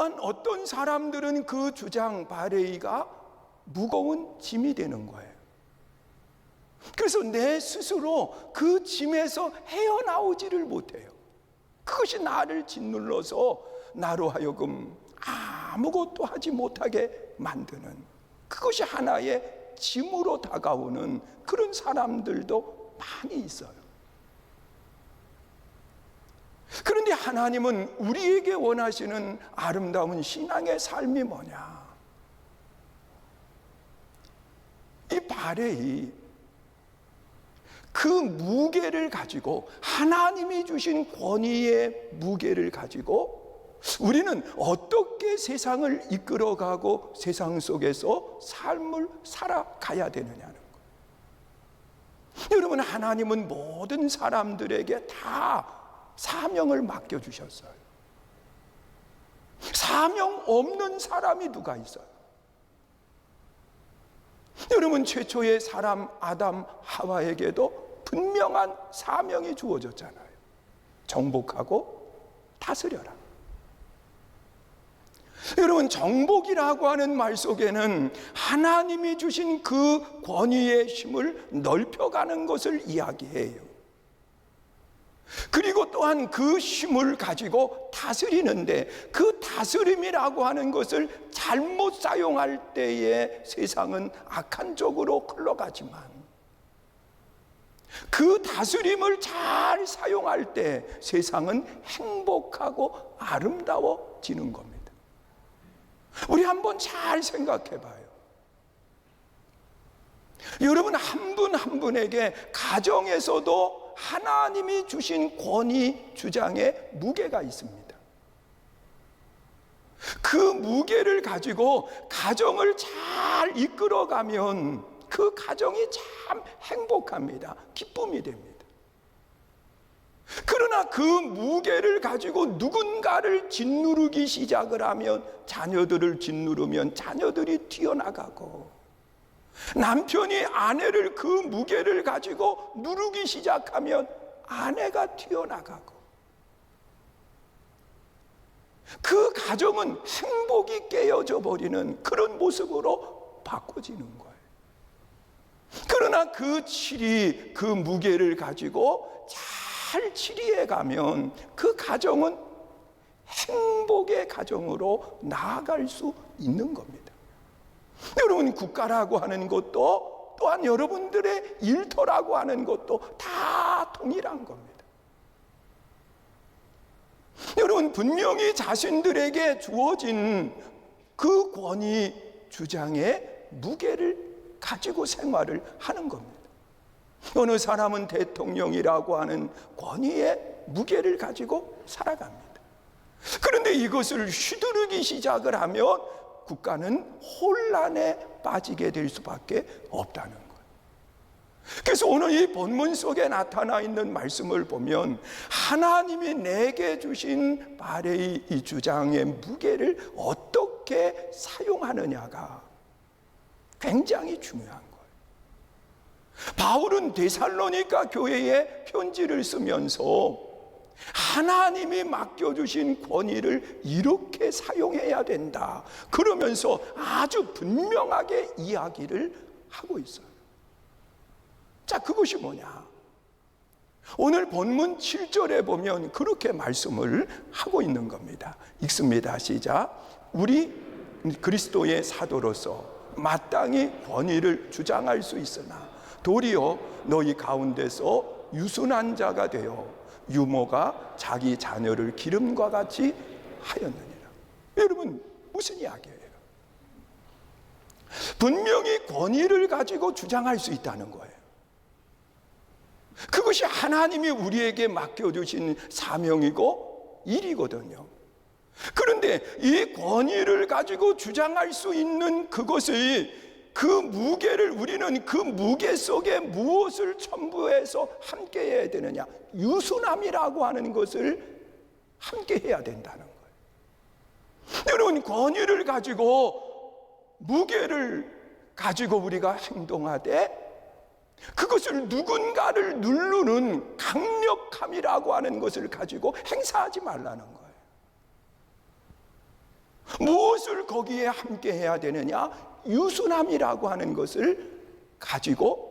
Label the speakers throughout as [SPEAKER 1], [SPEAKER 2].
[SPEAKER 1] 또한 어떤 사람들은 그 주장 바레이가 무거운 짐이 되는 거예요. 그래서 내 스스로 그 짐에서 헤어나오지를 못해요. 그것이 나를 짓눌러서 나로 하여금 아무것도 하지 못하게 만드는, 그것이 하나의 짐으로 다가오는 그런 사람들도 많이 있어요. 그런데 하나님은 우리에게 원하시는 아름다운 신앙의 삶이 뭐냐? 이 바레이, 그 무게를 가지고, 하나님이 주신 권위의 무게를 가지고 우리는 어떻게 세상을 이끌어가고 세상 속에서 삶을 살아가야 되느냐는 거예요. 여러분, 하나님은 모든 사람들에게 다 사명을 맡겨주셨어요. 사명 없는 사람이 누가 있어요? 여러분, 최초의 사람 아담 하와에게도 분명한 사명이 주어졌잖아요. 정복하고 다스려라. 여러분, 정복이라고 하는 말 속에는 하나님이 주신 그 권위의 힘을 넓혀가는 것을 이야기해요. 그리고 또한 그 힘을 가지고 다스리는데, 그 다스림이라고 하는 것을 잘못 사용할 때에 세상은 악한 쪽으로 흘러가지만, 그 다스림을 잘 사용할 때 세상은 행복하고 아름다워지는 겁니다. 우리 한번 잘 생각해 봐요. 여러분, 한 분 한 분에게 가정에서도 하나님이 주신 권위 주장에 무게가 있습니다. 그 무게를 가지고 가정을 잘 이끌어가면 그 가정이 참 행복합니다. 기쁨이 됩니다. 그러나 그 무게를 가지고 누군가를 짓누르기 시작을 하면, 자녀들을 짓누르면 자녀들이 튀어나가고, 남편이 아내를 그 무게를 가지고 누르기 시작하면 아내가 튀어나가고, 그 가정은 행복이 깨어져 버리는 그런 모습으로 바꿔지는 거예요. 그러나 그 치리, 그 무게를 가지고 잘 치리해 가면 그 가정은 행복의 가정으로 나아갈 수 있는 겁니다. 여러분, 국가라고 하는 것도, 또한 여러분들의 일터라고 하는 것도 다 동일한 겁니다. 여러분, 분명히 자신들에게 주어진 그 권위 주장의 무게를 가지고 생활을 하는 겁니다. 어느 사람은 대통령이라고 하는 권위의 무게를 가지고 살아갑니다. 그런데 이것을 휘두르기 시작을 하면 국가는 혼란에 빠지게 될 수밖에 없다는 거예요. 그래서 오늘 이 본문 속에 나타나 있는 말씀을 보면, 하나님이 내게 주신 바레이 이 주장의 무게를 어떻게 사용하느냐가 굉장히 중요한 거예요. 바울은 데살로니가 교회에 편지를 쓰면서 하나님이 맡겨주신 권위를 이렇게 사용해야 된다, 그러면서 아주 분명하게 이야기를 하고 있어요. 자, 그것이 뭐냐? 오늘 본문 7절에 보면 그렇게 말씀을 하고 있는 겁니다. 읽습니다. 시작. 우리 그리스도의 사도로서 마땅히 권위를 주장할 수 있으나 도리어 너희 가운데서 유순한 자가 되어 유모가 자기 자녀를 기름과 같이 하였느니라. 여러분, 무슨 이야기예요? 분명히 권위를 가지고 주장할 수 있다는 거예요. 그것이 하나님이 우리에게 맡겨주신 사명이고 일이거든요. 그런데 이 권위를 가지고 주장할 수 있는 그것을, 그 무게를, 우리는 그 무게 속에 무엇을 첨부해서 함께 해야 되느냐? 유순함이라고 하는 것을 함께 해야 된다는 거예요. 여러분, 권위를 가지고, 무게를 가지고 우리가 행동하되 그것을 누군가를 누르는 강력함이라고 하는 것을 가지고 행사하지 말라는 거예요. 무엇을 거기에 함께 해야 되느냐? 유순함이라고 하는 것을 가지고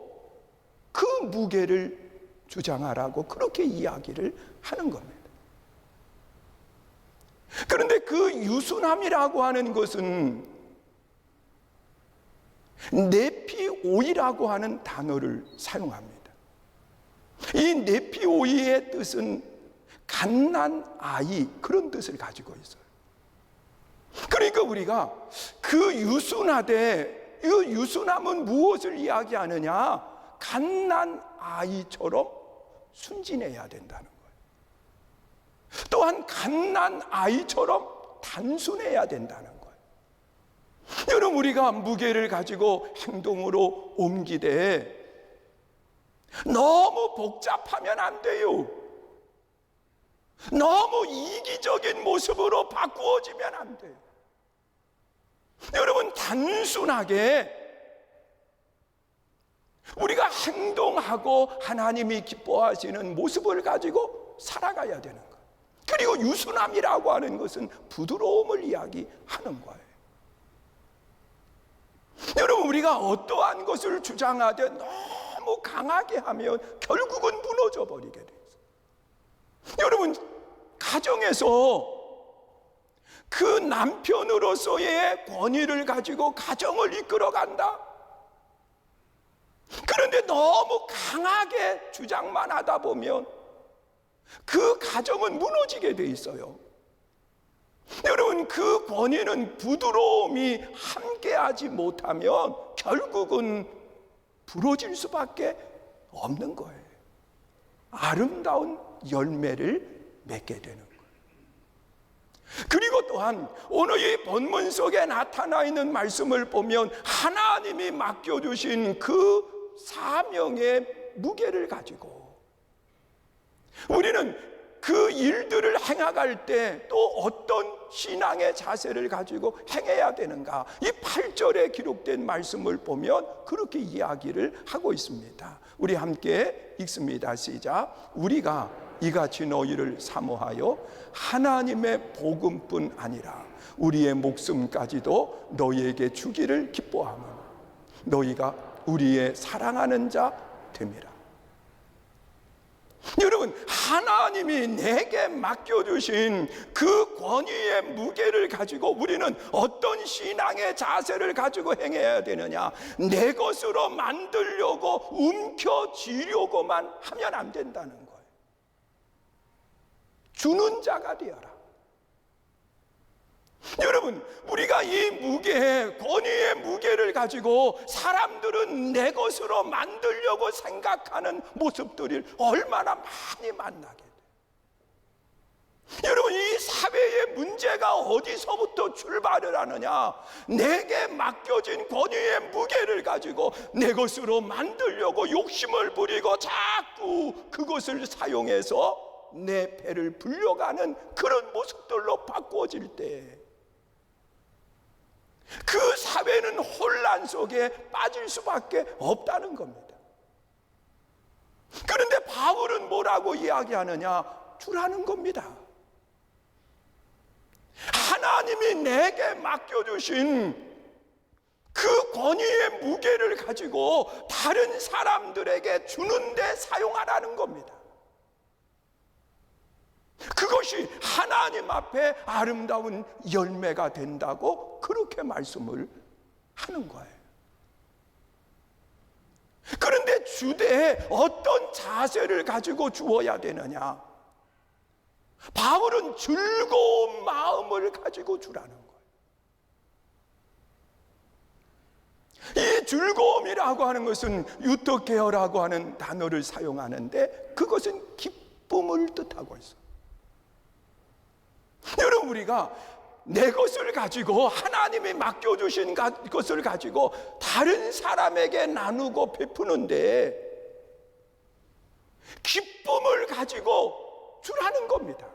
[SPEAKER 1] 그 무게를 주장하라고 그렇게 이야기를 하는 겁니다. 그런데 그 유순함이라고 하는 것은 네피오이라고 하는 단어를 사용합니다. 이 네피오이의 뜻은 갓난아이, 그런 뜻을 가지고 있어요. 그러니까 우리가 그 유순하되, 이 유순함은 무엇을 이야기하느냐? 갓난아이처럼 순진해야 된다는 거예요. 또한 갓난아이처럼 단순해야 된다는 거예요. 여러분, 우리가 무게를 가지고 행동으로 옮기되 너무 복잡하면 안 돼요. 너무 이기적인 모습으로 바꾸어지면 안 돼요. 여러분, 단순하게 우리가 행동하고 하나님이 기뻐하시는 모습을 가지고 살아가야 되는 거예요. 그리고 유순함이라고 하는 것은 부드러움을 이야기하는 거예요. 여러분, 우리가 어떠한 것을 주장하되 너무 강하게 하면 결국은 무너져 버리게 돼요. 여러분, 가정에서 그 남편으로서의 권위를 가지고 가정을 이끌어 간다. 그런데 너무 강하게 주장만 하다 보면 그 가정은 무너지게 돼 있어요. 여러분, 그 권위는 부드러움이 함께하지 못하면 결국은 부러질 수밖에 없는 거예요. 아름다운 열매를 맺게 되는 거예요. 그리고 또한 오늘 이 본문 속에 나타나 있는 말씀을 보면 하나님이 맡겨주신 그 사명의 무게를 가지고 우리는 그 일들을 행해갈 때 또 어떤 신앙의 자세를 가지고 행해야 되는가? 이 8절에 기록된 말씀을 보면 그렇게 이야기를 하고 있습니다. 우리 함께 읽습니다. 시작. 우리가 이같이 너희를 사모하여 하나님의 복음뿐 아니라 우리의 목숨까지도 너희에게 주기를 기뻐하며 너희가 우리의 사랑하는 자 됨이라. 여러분, 하나님이 내게 맡겨주신 그 권위의 무게를 가지고 우리는 어떤 신앙의 자세를 가지고 행해야 되느냐? 내 것으로 만들려고 움켜쥐려고만 하면 안 된다는 거예요. 주는 자가 되어라. 여러분, 우리가 이 무게, 권위의 무게를 가지고 사람들은 내 것으로 만들려고 생각하는 모습들을 얼마나 많이 만나게 돼요. 여러분, 이 사회의 문제가 어디서부터 출발을 하느냐? 내게 맡겨진 권위의 무게를 가지고 내 것으로 만들려고 욕심을 부리고 자꾸 그것을 사용해서 내 배를 불려가는 그런 모습들로 바꾸어질 때 그 사회는 혼란 속에 빠질 수밖에 없다는 겁니다. 그런데 바울은 뭐라고 이야기하느냐? 주라는 겁니다. 하나님이 내게 맡겨주신 그 권위의 무게를 가지고 다른 사람들에게 주는데 사용하라는 겁니다. 그것이 하나님 앞에 아름다운 열매가 된다고 그렇게 말씀을 하는 거예요. 그런데 주대에 어떤 자세를 가지고 주어야 되느냐? 바울은 즐거운 마음을 가지고 주라는 거예요. 이 즐거움이라고 하는 것은 유토케어라고 하는 단어를 사용하는데 그것은 기쁨을 뜻하고 있어요. 여러분, 우리가 내 것을 가지고 하나님이 맡겨주신 것을 가지고 다른 사람에게 나누고 베푸는데 기쁨을 가지고 주라는 겁니다.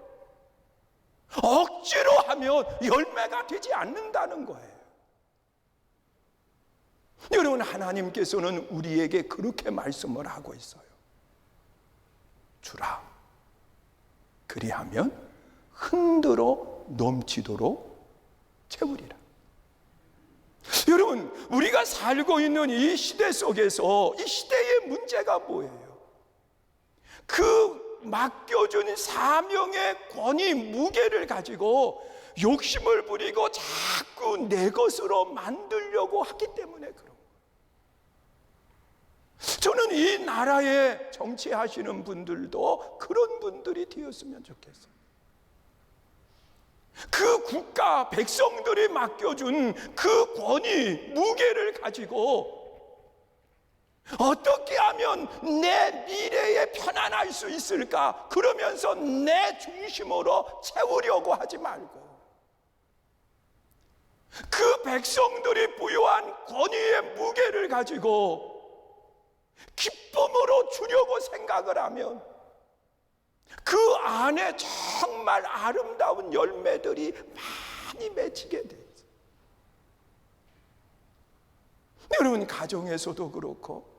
[SPEAKER 1] 억지로 하면 열매가 되지 않는다는 거예요. 여러분, 하나님께서는 우리에게 그렇게 말씀을 하고 있어요. 주라. 그리하면 흔들어 넘치도록 채우리라. 여러분, 우리가 살고 있는 이 시대 속에서 이 시대의 문제가 뭐예요? 그 맡겨준 사명의 권위, 무게를 가지고 욕심을 부리고 자꾸 내 것으로 만들려고 하기 때문에 그런 거예요. 저는 이 나라에 정치하시는 분들도 그런 분들이 되었으면 좋겠어요. 그 국가 백성들이 맡겨준 그 권위, 무게를 가지고 어떻게 하면 내 미래에 편안할 수 있을까? 그러면서 내 중심으로 채우려고 하지 말고 그 백성들이 부여한 권위의 무게를 가지고 기쁨으로 주려고 생각을 하면 그 안에 정말 아름다운 열매들이 많이 맺히게 돼요. 여러분 가정에서도 그렇고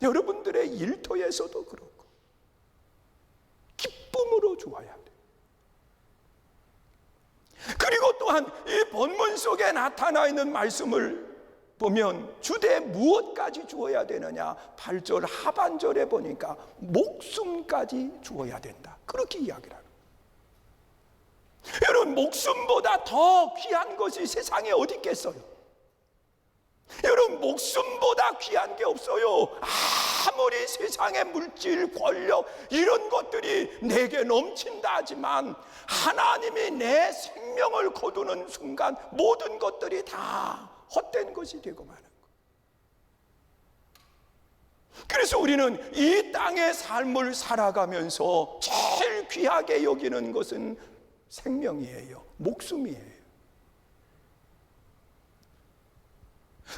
[SPEAKER 1] 여러분들의 일터에서도 그렇고 기쁨으로 주어야 돼요. 그리고 또한 이 본문 속에 나타나 있는 말씀을 보면 주되 무엇까지 주어야 되느냐? 8절 하반절에 보니까 목숨까지 주어야 된다. 그렇게 이야기를 하는 거예요. 여러분 목숨보다 더 귀한 것이 세상에 어디 있겠어요? 여러분 목숨보다 귀한 게 없어요. 아무리 세상의 물질, 권력 이런 것들이 내게 넘친다 하지만 하나님이 내 생명을 거두는 순간 모든 것들이 다 헛된 것이 되고 마는 거예요. 그래서 우리는 이 땅의 삶을 살아가면서 제일 귀하게 여기는 것은 생명이에요. 목숨이에요.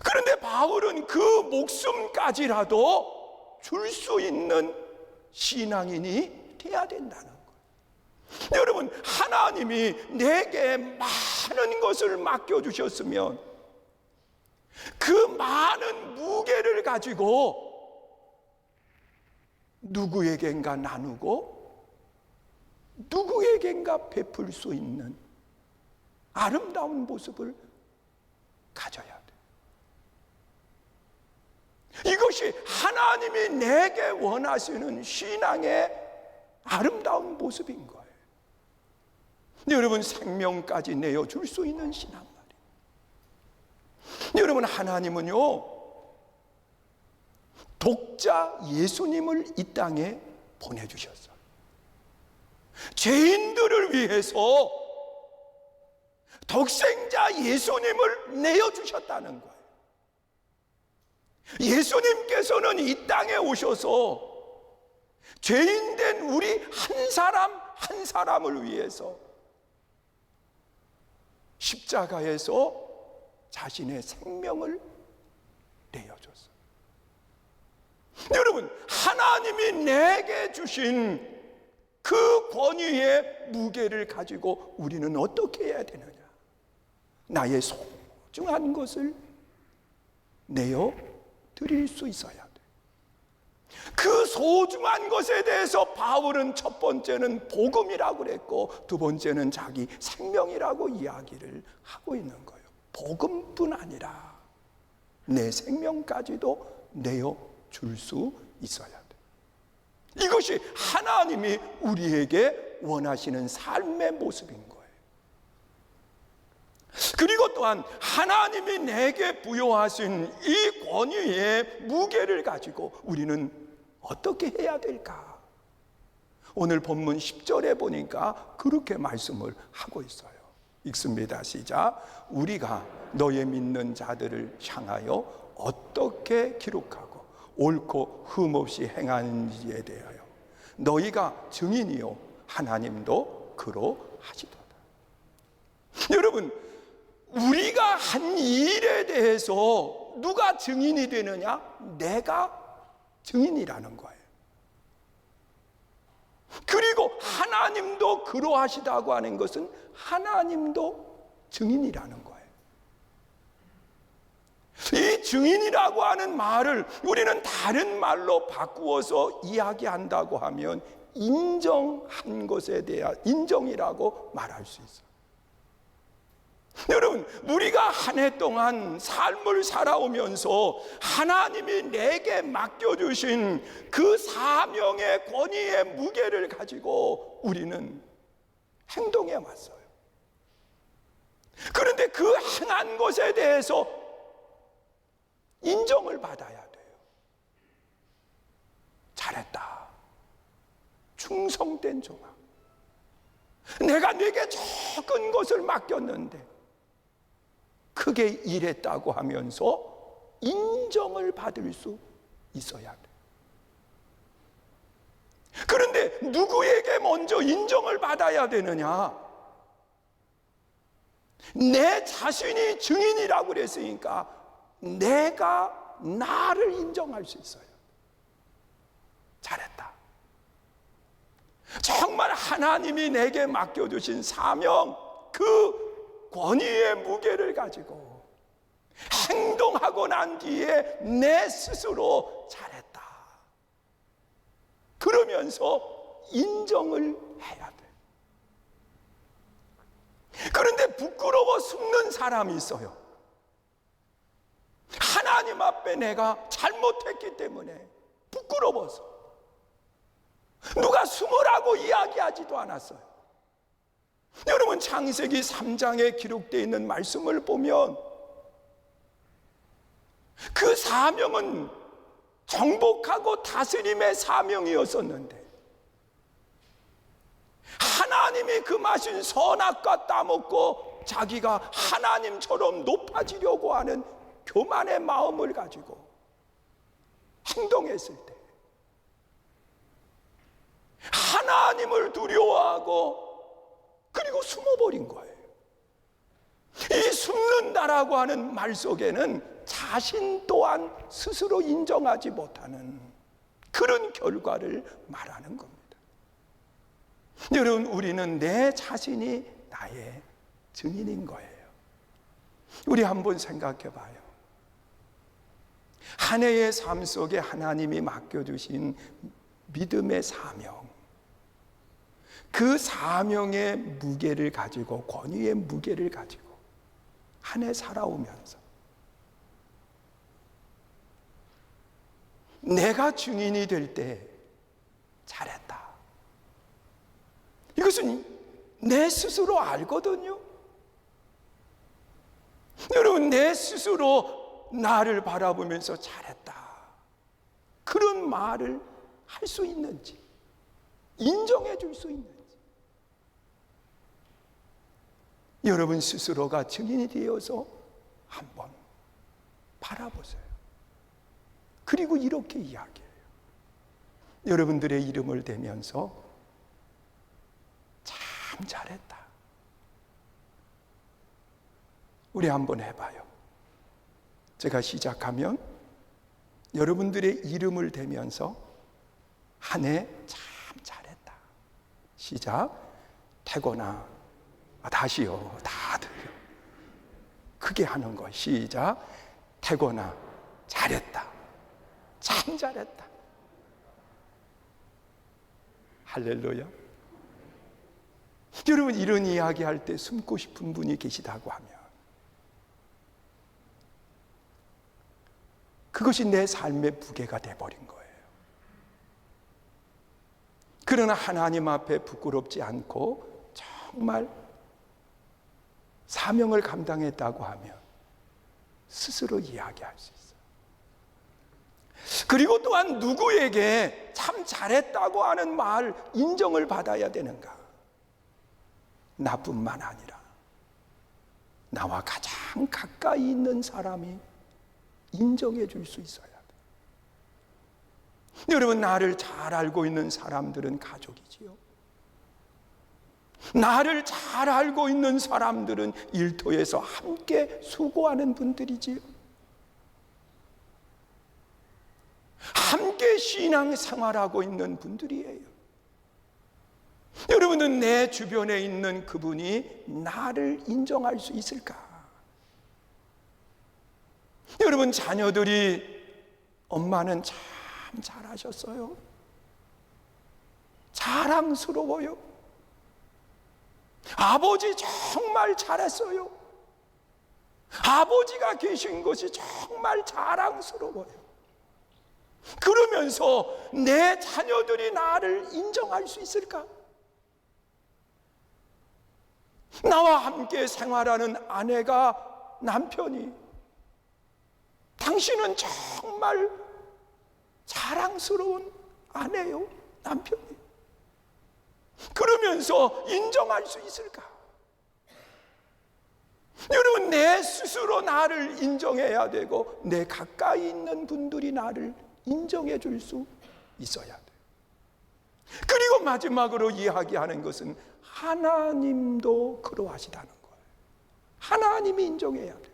[SPEAKER 1] 그런데 바울은 그 목숨까지라도 줄 수 있는 신앙인이 돼야 된다는 거예요. 여러분 하나님이 내게 많은 것을 맡겨주셨으면 그 많은 무게를 가지고 누구에겐가 나누고 누구에겐가 베풀 수 있는 아름다운 모습을 가져야 돼요. 이것이 하나님이 내게 원하시는 신앙의 아름다운 모습인 거예요. 여러분 생명까지 내어줄 수 있는 신앙 말이에요. 여러분 하나님은요 독자 예수님을 이 땅에 보내주셨어요. 죄인들을 위해서 독생자 예수님을 내어주셨다는 거예요. 예수님께서는 이 땅에 오셔서 죄인된 우리 한 사람 한 사람을 위해서 십자가에서 자신의 생명을 내어줬어요. 여러분 하나님이 내게 주신 그 권위의 무게를 가지고 우리는 어떻게 해야 되느냐? 나의 소중한 것을 내어 드릴 수 있어야 돼. 그 소중한 것에 대해서 바울은 첫 번째는 복음이라고 그랬고 두 번째는 자기 생명이라고 이야기를 하고 있는 거예요. 복음뿐 아니라 내 생명까지도 내어 줄 수 있어야 돼. 이것이 하나님이 우리에게 원하시는 삶의 모습인 거예요. 그리고 또한 하나님이 내게 부여하신 이 권위의 무게를 가지고 우리는 어떻게 해야 될까? 오늘 본문 10절에 보니까 그렇게 말씀을 하고 있어요. 읽습니다. 시작. 우리가 너의 믿는 자들을 향하여 어떻게 기록하고 옳고 흠없이 행하는지에 대하여 너희가 증인이요 하나님도 그러하시도다. 여러분 우리가 한 일에 대해서 누가 증인이 되느냐? 내가 증인이라는 거예요. 그리고 하나님도 그러하시다고 하는 것은 하나님도 증인이라는 거예요. 이 증인이라고 하는 말을 우리는 다른 말로 바꾸어서 이야기한다고 하면 인정한 것에 대한 인정이라고 말할 수 있어요. 여러분, 우리가 한 해 동안 삶을 살아오면서 하나님이 내게 맡겨주신 그 사명의 권위의 무게를 가지고 우리는 행동해 왔어요. 그런데 그 행한 것에 대해서 인정을 받아야 돼요. 잘했다. 충성된 종아. 내가 네게 적은 것을 맡겼는데 크게 일했다고 하면서 인정을 받을 수 있어야 돼. 그런데 누구에게 먼저 인정을 받아야 되느냐? 내 자신이 증인이라고 그랬으니까 내가 나를 인정할 수 있어요. 잘했다. 정말 하나님이 내게 맡겨주신 사명, 그 권위의 무게를 가지고 행동하고 난 뒤에 내 스스로 잘했다. 그러면서 인정을 해야 돼. 그런데 부끄러워 숨는 사람이 있어요. 하나님 앞에 내가 잘못했기 때문에 부끄러워서 누가 숨으라고 이야기하지도 않았어요. 여러분, 창세기 3장에 기록되어 있는 말씀을 보면 그 사명은 정복하고 다스림의 사명이었었는데 하나님이 금하신 선악과 따먹고 자기가 하나님처럼 높아지려고 하는 교만의 마음을 가지고 행동했을 때 하나님을 두려워하고 그리고 숨어버린 거예요. 이 숨는다라고 하는 말 속에는 자신 또한 스스로 인정하지 못하는 그런 결과를 말하는 겁니다. 여러분, 우리는 내 자신이 나의 증인인 거예요. 우리 한번 생각해 봐요. 한 해의 삶 속에 하나님이 맡겨주신 믿음의 사명, 그 사명의 무게를 가지고, 권위의 무게를 가지고 한 해 살아오면서 내가 증인이 될 때 잘했다. 이것은 내 스스로 알거든요. 여러분, 내 스스로 나를 바라보면서 잘했다, 그런 말을 할 수 있는지, 인정해 줄 수 있는지, 여러분 스스로가 증인이 되어서 한번 바라보세요. 그리고 이렇게 이야기해요. 여러분들의 이름을 대면서 참 잘했다. 우리 한번 해봐요. 제가 시작하면 여러분들의 이름을 대면서 한 해 참 잘했다. 시작. 태곤아. 다시요. 다들 크게 하는 거. 시작. 태곤아, 잘했다. 참 잘했다. 할렐루야. 여러분, 이런 이야기 할 때 숨고 싶은 분이 계시다고 하면 그것이 내 삶의 무게가 돼버린 거예요. 그러나 하나님 앞에 부끄럽지 않고 정말 사명을 감당했다고 하면 스스로 이야기할 수 있어요. 그리고 또한 누구에게 참 잘했다고 하는 말, 인정을 받아야 되는가? 나뿐만 아니라 나와 가장 가까이 있는 사람이 인정해 줄 수 있어야 돼. 여러분, 나를 잘 알고 있는 사람들은 가족이지요. 나를 잘 알고 있는 사람들은 일터에서 함께 수고하는 분들이지요. 함께 신앙생활하고 있는 분들이에요. 여러분은 내 주변에 있는 그분이 나를 인정할 수 있을까? 여러분, 자녀들이 엄마는 참 잘하셨어요. 자랑스러워요. 아버지 정말 잘했어요. 아버지가 계신 것이 정말 자랑스러워요. 그러면서 내 자녀들이 나를 인정할 수 있을까? 나와 함께 생활하는 아내가 남편이 당신은 정말 자랑스러운 아내요, 남편이. 그러면서 인정할 수 있을까? 여러분, 내 스스로 나를 인정해야 되고 내 가까이 있는 분들이 나를 인정해 줄 수 있어야 돼요. 그리고 마지막으로 이야기하는 것은 하나님도 그러하시다는 거예요. 하나님이 인정해야 돼요.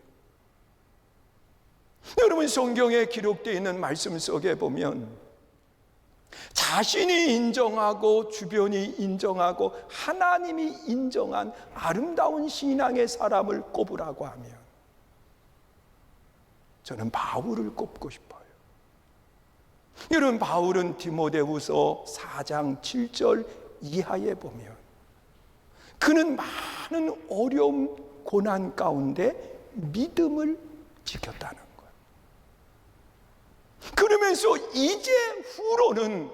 [SPEAKER 1] 여러분, 성경에 기록되어 있는 말씀 속에 보면 자신이 인정하고 주변이 인정하고 하나님이 인정한 아름다운 신앙의 사람을 꼽으라고 하면 저는 바울을 꼽고 싶어요. 여러분, 바울은 디모데후서 4장 7절 이하에 보면 그는 많은 어려움, 고난 가운데 믿음을 지켰다는 거예요. 그러면서 이제 후로는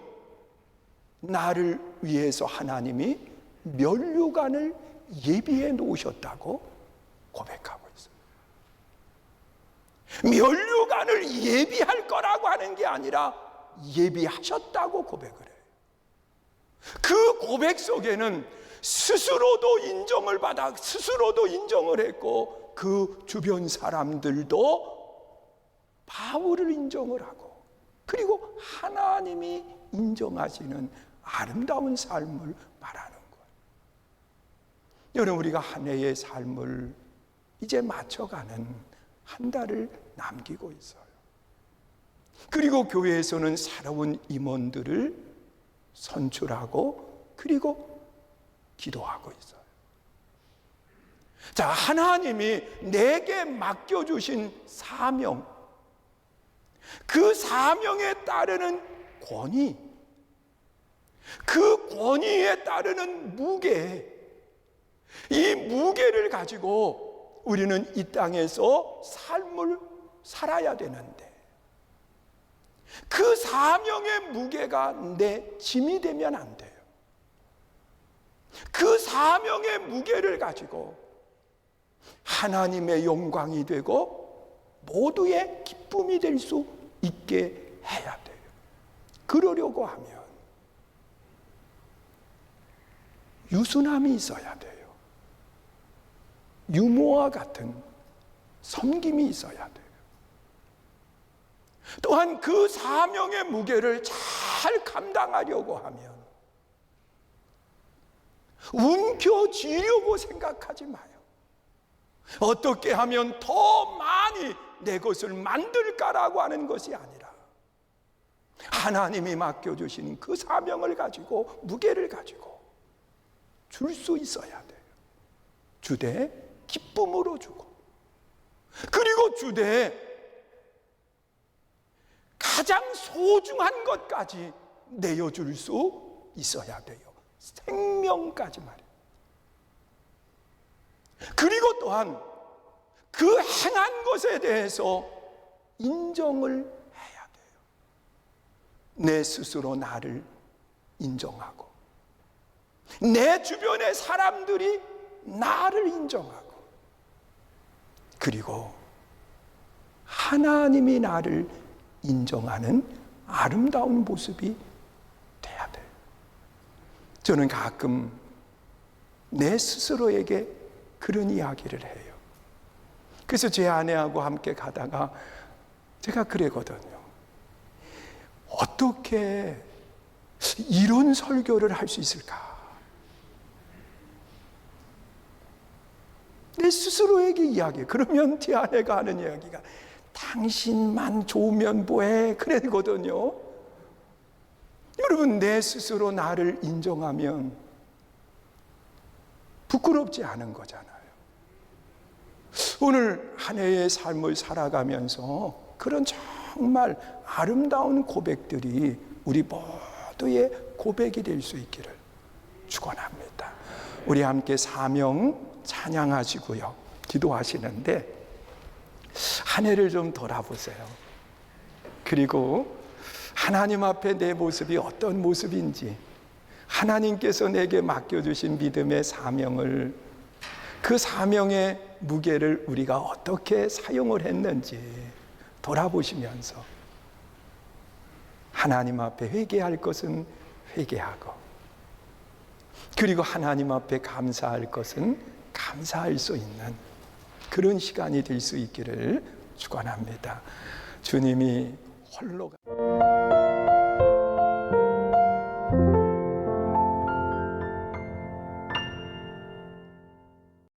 [SPEAKER 1] 나를 위해서 하나님이 면류관을 예비해 놓으셨다고 고백하고 있어요. 면류관을 예비할 거라고 하는 게 아니라 예비하셨다고 고백을 해요. 그 고백 속에는 스스로도 인정을 받아 스스로도 인정을 했고 그 주변 사람들도 바울을 인정을 하고 그리고 하나님이 인정하시는 아름다운 삶을 말하는 거예요. 여러분, 우리가 한 해의 삶을 이제 맞춰가는 한 달을 남기고 있어요. 그리고 교회에서는 새로운 임원들을 선출하고 그리고 기도하고 있어요. 자, 하나님이 내게 맡겨주신 사명, 그 사명에 따르는 권위, 그 권위에 따르는 무게, 이 무게를 가지고 우리는 이 땅에서 삶을 살아야 되는데 그 사명의 무게가 내 짐이 되면 안 돼요. 그 사명의 무게를 가지고 하나님의 영광이 되고 모두의 기쁨이 될 수 있게 해야 돼요. 그러려고 하면 유순함이 있어야 돼요. 유모와 같은 섬김이 있어야 돼요. 또한 그 사명의 무게를 잘 감당하려고 하면 움켜쥐려고 생각하지 마요. 어떻게 하면 더 많이 내 것을 만들까라고 하는 것이 아니라 하나님이 맡겨주신 그 사명을 가지고 무게를 가지고 줄 수 있어야 돼요. 주되 기쁨으로 주고 그리고 주되 가장 소중한 것까지 내어줄 수 있어야 돼요. 생명까지 말이에요. 그리고 또한 그 행한 것에 대해서 인정을 해야 돼요. 내 스스로 나를 인정하고 내 주변의 사람들이 나를 인정하고 그리고 하나님이 나를 인정하는 아름다운 모습이 돼야 돼요. 저는 가끔 내 스스로에게 그런 이야기를 해요. 그래서 제 아내하고 함께 가다가 제가 그러거든요. 어떻게 이런 설교를 할 수 있을까? 내 스스로에게 이야기해. 그러면 제 아내가 하는 이야기가 당신만 좋으면 뭐해? 그랬거든요. 여러분, 내 스스로 나를 인정하면 부끄럽지 않은 거잖아요. 오늘 한 해의 삶을 살아가면서 그런 정말 아름다운 고백들이 우리 모두의 고백이 될 수 있기를 축원합니다. 우리 함께 사명 찬양하시고요, 기도하시는데 한 해를 좀 돌아보세요. 그리고 하나님 앞에 내 모습이 어떤 모습인지, 하나님께서 내게 맡겨주신 믿음의 사명을, 그 사명의 무게를 우리가 어떻게 사용을 했는지 돌아보시면서 하나님 앞에 회개할 것은 회개하고, 그리고 하나님 앞에 감사할 것은 감사할 수 있는 그런 시간이 될 수 있기를 축원합니다. 주님이 홀로